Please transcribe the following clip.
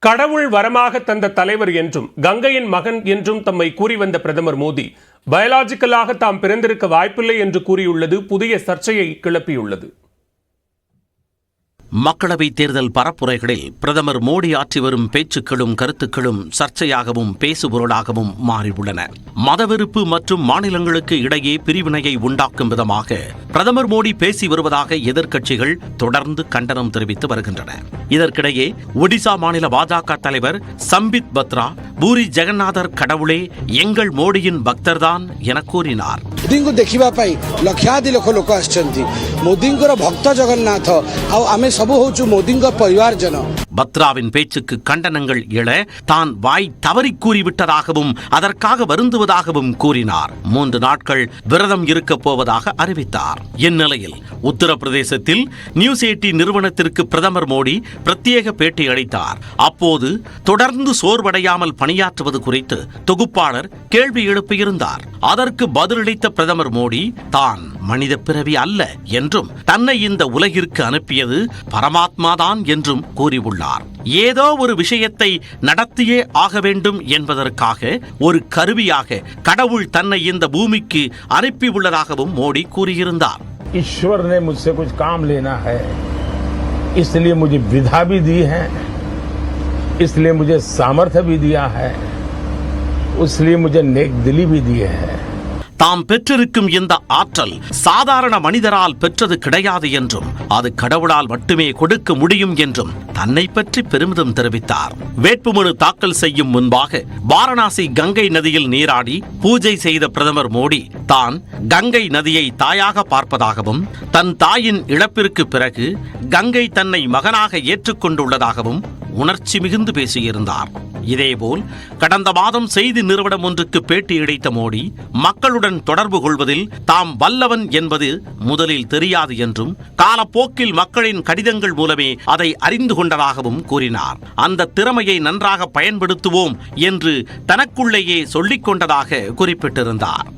கடவுள் வரமாக தந்த தலைவர் என்றும் கங்கையின் மகன் என்றும் தம்மை கூறி வந்த பிரதமர் மோடி பயாலஜிக்கலாக தாம் பிறந்திருக்க வாய்ப்பில்லை என்று கூறியுள்ளது புதிய சர்ச்சையை கிளப்பியுள்ளது. மக்களவைத் தேர்தல் பரப்புரைகளில் பிரதமர் மோடி ஆற்றி வரும் பேச்சுக்களும் கருத்துக்களும் சர்ச்சையாகவும் பேசுபொருளாகவும் மாறியுள்ளன. மதவெறுப்பு மற்றும் மாநிலங்களுக்கு இடையே பிரிவினையை உண்டாக்கும் விதமாக பிரதமர் மோடி பேசி வருவதாக எதிர்க்கட்சிகள் தொடர்ந்து கண்டனம் தெரிவித்து வருகின்றன. இதற்கிடையே ஒடிசா மாநில பாஜக தலைவர் சம்பித் பத்ரா பூரி ஜெகநாதர் கடவுளே எங்கள் மோடியின் பக்தர்தான் என கூறினார். मोदी देखा लक्षाधि लोक लोक मोदी भक्त जगन्नाथ आमे सब हूँ मोदी परिवारजन. பத்ராவின் பேச்சுக்கு கண்டனங்கள் எழ தான் வாய் தவறி கூறிவிட்டதாகவும் அதற்காக வருந்துவதாகவும் கூறினார். 3 நாட்கள் விரதம் இருக்கப் போவதாக அறிவித்தார். இந்நிலையில் உத்தரப்பிரதேசத்தில் நியூஸ் 18 நிறுவனத்திற்கு பிரதமர் மோடி பிரத்யேக பேட்டி அளித்தார். அப்போது தொடர்ந்து சோர்வடையாமல் பணியாற்றுவது குறித்து தொகுப்பாளர் கேள்வி எழுப்பியிருந்தார். அதற்கு பதிலளித்த பிரதமர் மோடி தான் மனித பிறவி அல்ல என்றும் தன்னை இந்த உலகிற்கு அனுப்பியது பரமாத்மாதான் என்றும் கூறியுள்ளார். ஏதோ ஒரு விஷயத்தை நடத்தியே ஆக வேண்டும் என்பதற்காக ஒரு கருவியாக கடவுள் தன்னை இந்த பூமிக்கு அனுப்பியுள்ளதாகவும் மோடி கூறியிருந்தார். ईश्वर ने मुझसे कुछ काम लेना है, इसलिए मुझे विधा भी दी है, इसलिए मुझे सामर्थ्य भी दिया है, इसलिए मुझे नेक दिली भी दी है. தாம் பெற்றிருக்கும் இந்த ஆற்றல் சாதாரண மனிதரால் பெற்றது கிடையாது என்றும் அது கடவுளால் மட்டுமே கொடுக்க முடியும் என்றும் தன்னை பற்றி பெருமிதம் தெரிவித்தார். வேட்புமனு தாக்கல் செய்யும் முன்பாக வாரணாசி கங்கை நதியில் நீராடி பூஜை செய்த பிரதமர் மோடி தான் கங்கை நதியை தாயாக பார்ப்பதாகவும் தன் தாயின் இழப்பிற்கு பிறகு கங்கை தன்னை மகனாக ஏற்றுக்கொண்டுள்ளதாகவும் உணர்ச்சி மிகுந்து பேசியிருந்தார். இதேபோல் கடந்த மாதம் செய்தி நிறுவனம் ஒன்றுக்கு பேட்டியளித்த மோடி மக்களுடன் தொடர்பு கொள்வதில் தாம் வல்லவன் என்பது முதலில் தெரியாது என்றும் காலப்போக்கில் மக்களின் கடிதங்கள் மூலமே அதை அறிந்து கொண்டதாகவும் கூறினார். அந்த திறமையை நன்றாக பயன்படுத்துவோம் என்று தனக்குள்ளேயே சொல்லிக் கொண்டதாக குறிப்பிட்டிருந்தார்.